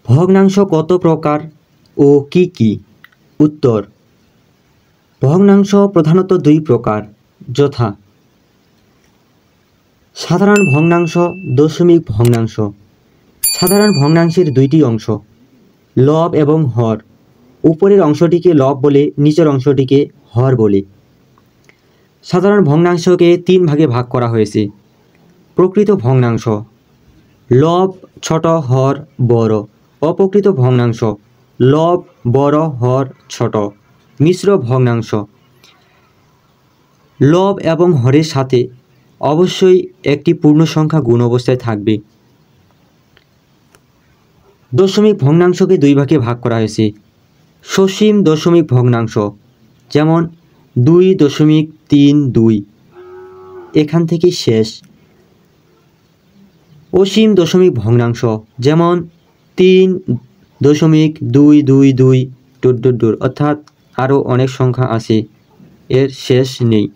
ভগ্নাংশ কত প্রকার ও কি কি? উত্তর, ভগ্নাংশ প্রধানত দুই প্রকার, যথা সাধারণ ভগ্নাংশ, দশমিক ভগ্নাংশ। সাধারণ ভগ্নাংশের দুইটি অংশ, লব এবং হর। উপরের অংশটিকে লব বলে, নিচের অংশটিকে হর বলে। সাধারণ ভগ্নাংশকে তিন ভাগে ভাগ করা হয়েছে। প্রকৃত ভগ্নাংশ, লব ছোট, হর বড়। অপ্রকৃত ভগ্নাংশ, লব বড়, হর ছোট। মিশ্র ভগ্নাংশ, লব এবং হরের সাথে অবশ্যই একটি পূর্ণ সংখ্যা গুণ অবস্থায় থাকবে। দশমিক ভগ্নাংশকে দুই ভাগে ভাগ করা হয়েছে। সসীম দশমিক ভগ্নাংশ, যেমন 2.32, এখান থেকে শেষ। অসীম দশমিক ভগ্নাংশ, যেমন 3.222, অর্থাৎ আরও অনেক সংখ্যা আছে, এর শেষ নেই।